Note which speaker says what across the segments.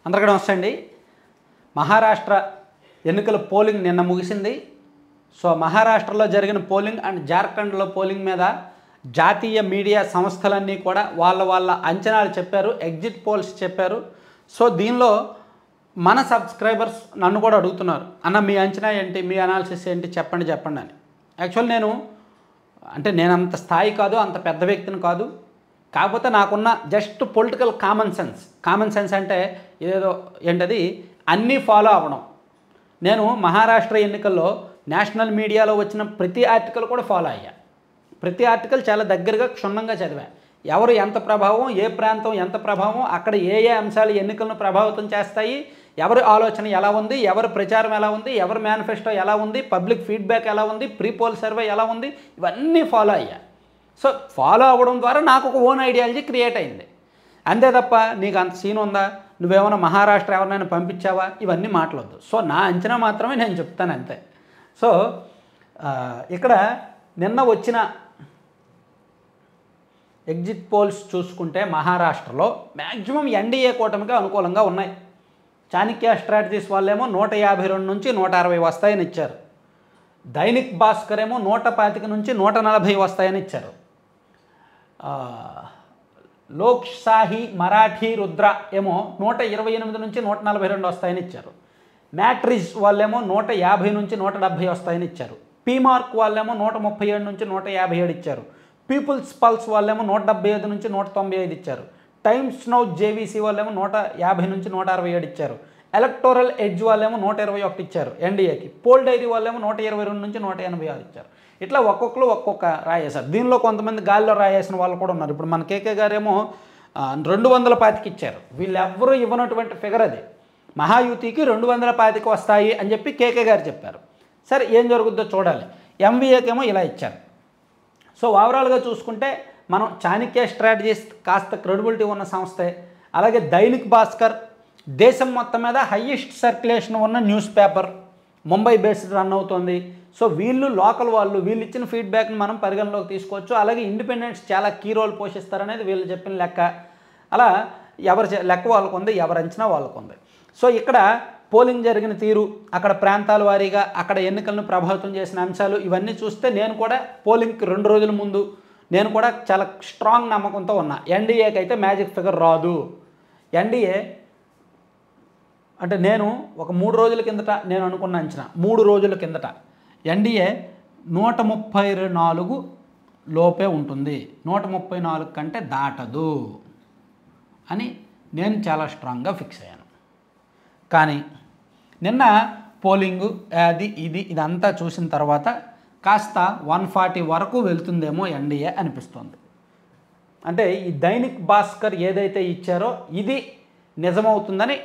Speaker 1: అందరికీ నమస్తే అండి. మహారాష్ట్ర ఎన్నికల పోలింగ్ నిన్న ముగిసింది. సో మహారాష్ట్రలో జరిగిన పోలింగ్ అండ్ జార్ఖండ్లో పోలింగ్ మీద జాతీయ మీడియా సంస్థలన్నీ కూడా వాళ్ళ అంచనాలు చెప్పారు, ఎగ్జిట్ పోల్స్ చెప్పారు. సో దీనిలో మన సబ్స్క్రైబర్స్ నన్ను కూడా అడుగుతున్నారు, అన్న మీ అంచనా ఏంటి, మీ అనాలిసిస్ ఏంటి, చెప్పండి అని. యాక్చువల్ నేను అంత స్థాయి కాదు, అంత పెద్ద వ్యక్తిని కాదు. కాకపోతే నాకున్న జస్ట్ పొలిటికల్ కామన్ సెన్స్ అంటే ఏదో ఏంటది అన్నీ ఫాలో అవ్వడం. నేను మహారాష్ట్ర ఎన్నికల్లో నేషనల్ మీడియాలో వచ్చిన ప్రతి ఆర్టికల్ కూడా ఫాలో అయ్యా. ప్రతి ఆర్టికల్ చాలా దగ్గరగా క్షుణ్ణంగా చదివా. ఎవరు ఎంత ప్రభావం, ఏ ప్రాంతం ఎంత ప్రభావం, అక్కడ ఏ అంశాలు ఎన్నికలను ప్రభావితం చేస్తాయి, ఎవరి ఆలోచన ఎలా ఉంది, ఎవరి ప్రచారం ఎలా ఉంది, ఎవరి మేనిఫెస్టో ఎలా ఉంది, పబ్లిక్ ఫీడ్బ్యాక్ ఎలా ఉంది, ప్రీ పోల్ సర్వే ఎలా ఉంది, ఇవన్నీ ఫాలో అయ్యా. సో ఫాలో అవ్వడం ద్వారా నాకు ఒక ఓన్ ఐడియాలజీ క్రియేట్ అయింది. అంతే తప్ప నీకు అంత సీన్ ఉందా, నువ్వేమైనా మహారాష్ట్ర ఎవరినైనా పంపించావా, ఇవన్నీ మాట్లాడద్దు. సో నా అంచనా మాత్రమే నేను చెప్తాను అంతే. సో ఇక్కడ నిన్న వచ్చిన ఎగ్జిట్ పోల్స్ చూసుకుంటే మహారాష్ట్రలో మ్యాక్సిమం ఎన్డీఏ కూటమికి అనుకూలంగా ఉన్నాయి. చాణక్య స్ట్రాటజీస్ వాళ్ళేమో 152 నుంచి 160 వస్తాయని ఇచ్చారు. దైనిక్ భాస్కర్ ఏమో 125 నుంచి 140 వస్తాయని ఇచ్చారు. లోక్షాహి మరాఠీ రుద్ర ఏమో 128 నుంచి 142 వస్తాయని ఇచ్చారు. మ్యాట్రిజ్ వాళ్ళేమో 150 నుంచి 170 వస్తాయని ఇచ్చారు. పీమార్క్ వాళ్ళేమో 137 నుంచి 157 ఇచ్చారు. పీపుల్స్ పల్స్ వాళ్ళేమో 175 నుంచి 195 ఇచ్చారు. టైమ్స్ నౌ జేవీసీ వాళ్ళేమో 150 నుంచి 167 ఇచ్చారు. ఎలక్టోరల్ ఎడ్జ్ వాళ్ళేమో 121 ఇచ్చారు ఎన్డీఏకి. పోల్ డైరీ వాళ్ళేమో 122 నుంచి 186 ఇచ్చారు. ఇట్లా ఒక్కొక్కరు ఒక్కొక్క రాయేశారు. దీనిలో కొంతమంది గాలిలో రాయేసిన వాళ్ళు కూడా ఉన్నారు. ఇప్పుడు మన కేకే గారేమో 225 ఇచ్చారు. వీళ్ళెవ్వరూ ఇవ్వనటువంటి ఫిగర్ అది. మహాయుతికి 225 వస్తాయి అని చెప్పి కేకే గారు చెప్పారు. సరే ఏం జరుగుద్దో చూడాలి. ఎంవీఏకేమో ఇలా ఇచ్చారు. సో ఓవరాల్గా చూసుకుంటే మనం చాణక్య స్ట్రాటజీస్ కాస్త క్రెడిబిలిటీ ఉన్న సంస్థే. అలాగే దైనిక్ భాస్కర్ దేశం మొత్తం మీద హయ్యెస్ట్ సర్క్యులేషన్ ఉన్న news paper, Mumbai based run అవుతుంది. సో వీళ్ళు లోకల్ వాళ్ళు, వీళ్ళు ఇచ్చిన ఫీడ్బ్యాక్ని మనం పరిగణలోకి తీసుకోవచ్చు. అలాగే ఇండిపెండెంట్స్ చాలా కీ రోల్ పోషిస్తారనేది వీళ్ళు చెప్పిన లెక్క. అలా ఎవరి లెక్క వాళ్ళకు ఉంది, ఎవరి అంచనా వాళ్ళకు ఉంది. సో ఇక్కడ పోలింగ్ జరిగిన తీరు, అక్కడ ప్రాంతాల వారీగా అక్కడ ఎన్నికలను ప్రభావితం చేసిన అంశాలు ఇవన్నీ చూస్తే నేను కూడా పోలింగ్కి 2 రోజుల ముందు నేను కూడా చాలా స్ట్రాంగ్ నమ్మకంతో ఉన్నా. ఎన్డీఏకి అయితే మ్యాజిక్ ఫిగర్ రాదు. ఎన్డీఏ అంటే నేను ఒక 3 రోజుల కిందట నేను అనుకున్న అంచనా, 3 రోజుల కిందట ఎన్డీఏ 134 లోపే ఉంటుంది, 134 కంటే దాటదు అని నేను చాలా స్ట్రాంగ్గా ఫిక్స్ అయ్యాను. కానీ నిన్న పోలింగు ఇదంతా చూసిన తర్వాత కాస్త 140 వరకు వెళ్తుందేమో ఎన్డీఏ అనిపిస్తుంది. అంటే ఈ దైనిక్ భాస్కర్ ఏదైతే ఇచ్చారో ఇది నిజమవుతుందని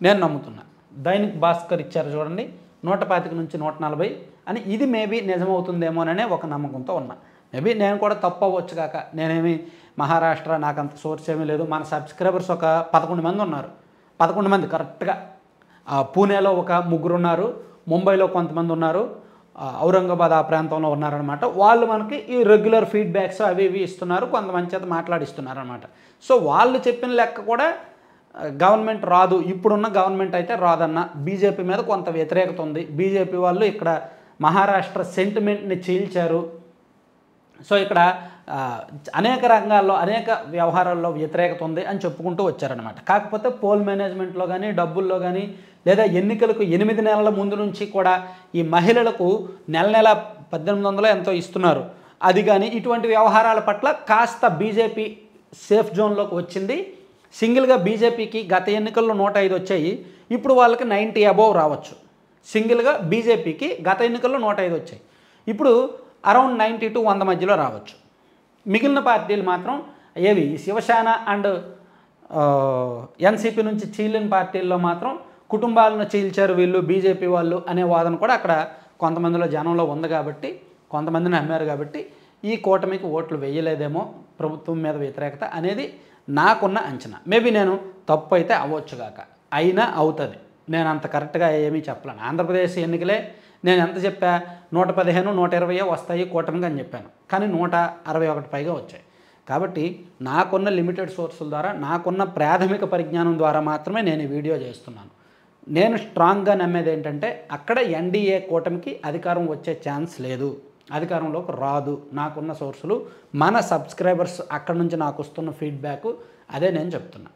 Speaker 1: నేను నమ్ముతున్నా. దైనిక్ భాస్కర్ ఇచ్చారు చూడండి 125 నుంచి 140 అని, ఇది మేబీ నిజమవుతుందేమోననే ఒక నమ్మకంతో ఉన్నా. మేబీ నేను కూడా తప్పు అవ్వచ్చు కాక, నేనేమి మహారాష్ట్ర నాకంత సోర్స్ ఏమీ లేదు. మన సబ్స్క్రైబర్స్ ఒక 11 మంది ఉన్నారు. 11 మంది కరెక్ట్గా. పూణేలో ఒక 3 ఉన్నారు, ముంబైలో కొంతమంది ఉన్నారు, ఔరంగాబాద్ ఆ ప్రాంతంలో ఉన్నారనమాట. వాళ్ళు మనకి ఈ రెగ్యులర్ ఫీడ్బ్యాక్స్ అవి ఇస్తున్నారు, కొంతమంది చేత మాట్లాడిస్తున్నారు అనమాట. సో వాళ్ళు చెప్పిన లెక్క కూడా గవర్నమెంట్ రాదు, ఇప్పుడున్న గవర్నమెంట్ అయితే రాదన్న. బీజేపీ మీద కొంత వ్యతిరేకత ఉంది. బీజేపీ వాళ్ళు ఇక్కడ మహారాష్ట్ర సెంటిమెంట్ని చీల్చారు. సో ఇక్కడ అనేక రంగాల్లో అనేక వ్యవహారాల్లో వ్యతిరేకత ఉంది అని చెప్పుకుంటూ వచ్చారనమాట. కాకపోతే పోల్ మేనేజ్మెంట్లో కానీ, డబ్బుల్లో కానీ, లేదా ఎన్నికలకు 8 నెలల ముందు నుంచి కూడా ఈ మహిళలకు నెల 1800 ఎంతో ఇస్తున్నారు, అది కానీ ఇటువంటి వ్యవహారాల పట్ల కాస్త బీజేపీ సేఫ్ జోన్లోకి వచ్చింది. సింగిల్గా బీజేపీకి గత ఎన్నికల్లో 105 వచ్చాయి, ఇప్పుడు వాళ్ళకి 90 అబోవ్ రావచ్చు. సింగిల్గా బీజేపీకి గత ఎన్నికల్లో 105 వచ్చాయి, ఇప్పుడు అరౌండ్ 90 to 100 మధ్యలో రావచ్చు. మిగిలిన పార్టీలు మాత్రం ఏవి శివసేన అండ్ ఎన్సీపీ నుంచి చీలిన పార్టీల్లో మాత్రం కుటుంబాలను చీల్చారు వీళ్ళు బీజేపీ వాళ్ళు అనే వాదన కూడా అక్కడ కొంతమందిలో జనంలో ఉంది. కాబట్టి కొంతమందిని నమ్మారు. కాబట్టి ఈ కూటమికి ఓట్లు వేయలేదేమో, ప్రభుత్వం మీద వ్యతిరేకత అనేది నాకున్న అంచనా. మేబీ నేను తప్పు అయితే అవ్వచ్చుగాక, అయినా అవుతుంది. నేను అంత కరెక్ట్గా ఏమీ చెప్పలేను. ఆంధ్రప్రదేశ్ ఎన్నికలే నేను ఎంత చెప్పా, 115, 120 వస్తాయి కూటమికి అని చెప్పాను. కానీ 161 పైగా వచ్చాయి. కాబట్టి నాకున్న లిమిటెడ్ సోర్సుల ద్వారా, నాకున్న ప్రాథమిక పరిజ్ఞానం ద్వారా మాత్రమే నేను ఈ వీడియో చేస్తున్నాను. నేను స్ట్రాంగ్గా నమ్మేది ఏంటంటే అక్కడ ఎన్డీఏ కూటమికి అధికారం వచ్చే ఛాన్స్ లేదు, అధికారంలోకి రాదు. నాకున్న సోర్సులు, మన సబ్స్క్రైబర్స్ అక్కడ నుంచి నాకు వస్తున్న ఫీడ్బ్యాక్ అదే నేను చెప్తున్నా.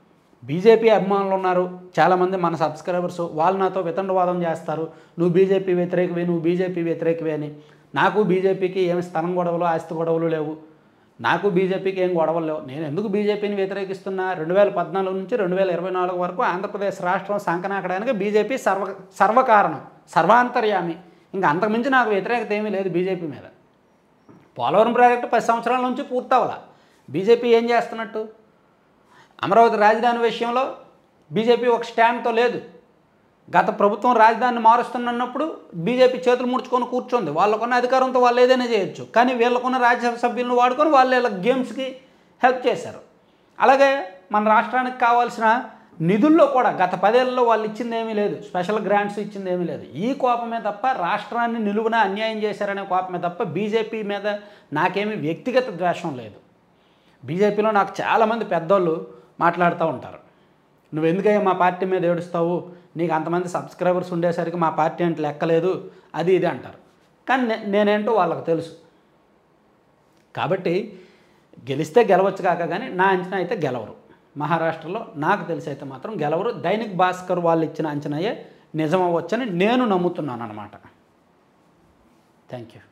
Speaker 1: బీజేపీ అభిమానులు ఉన్నారు చాలామంది మన సబ్స్క్రైబర్స్, వాళ్ళు నాతో వితండవాదం చేస్తారు, నువ్వు బీజేపీ వ్యతిరేకవే, నువ్వు బీజేపీ వ్యతిరేకవే అని. నాకు బీజేపీకి ఏమి స్థలం గొడవలు, ఆస్తి గొడవలు లేవు, నాకు బీజేపీకి ఏం గొడవలు లేవు. నేను ఎందుకు బీజేపీని వ్యతిరేకిస్తున్నా? 2014 నుంచి 2024 వరకు ఆంధ్రప్రదేశ్ రాష్ట్రం సంకనాకడానికి బీజేపీ సర్వకారణం, సర్వాంతర్యామి. ఇంకా అంతకుమించి నాకు వ్యతిరేకత ఏమీ లేదు బీజేపీ మీద. పోలవరం ప్రాజెక్టు 10 సంవత్సరాల నుంచి పూర్తవల. బీజేపీ ఏం చేస్తున్నట్టు? అమరావతి రాజధాని విషయంలో బీజేపీ ఒక స్టాండ్తో లేదు. గత ప్రభుత్వం రాజధానిని మారుస్తున్నప్పుడు బీజేపీ చేతులు ముడుచుకొని కూర్చోంది. వాళ్ళకున్న అధికారంతో వాళ్ళు ఏదైనా చేయొచ్చు, కానీ వీళ్ళకున్న రాజ్యసభ సభ్యులను వాడుకొని వాళ్ళు వీళ్ళ గేమ్స్కి హెల్ప్ చేశారు. అలాగే మన రాష్ట్రానికి కావాల్సిన నిధుల్లో కూడా గత 10 ఏళ్లలో వాళ్ళు ఇచ్చింది ఏమీ లేదు, స్పెషల్ గ్రాంట్స్ ఇచ్చింది ఏమీ లేదు. ఈ కోపమే తప్ప, రాష్ట్రాన్ని నిలువున అన్యాయం చేశారనే కోపమే తప్ప బీజేపీ మీద నాకేమీ వ్యక్తిగత ద్వేషం లేదు. బీజేపీలో నాకు చాలామంది పెద్దోళ్ళు మాట్లాడుతూ ఉంటారు, నువ్వు ఎందుకయ్యా మా పార్టీ మీద ఏడుస్తావు, నీకు అంతమంది సబ్స్క్రైబర్స్ ఉండేసరికి మా పార్టీ అంటే లెక్కలేదు, అది ఇది అంటారు. కానీ నేనేంటో వాళ్ళకు తెలుసు. కాబట్టి గెలిస్తే గెలవచ్చు కాక, కానీ నా అంచనా అయితే గెలవరు. మహారాష్ట్రలో నాకు తెలిసి అయితే మాత్రం గెలవరు. దైనిక్ భాస్కర్ వాళ్ళు ఇచ్చిన అంచనాయే నిజమవ్వచ్చని నేను నమ్ముతున్నాను అన్నమాట. Thank you.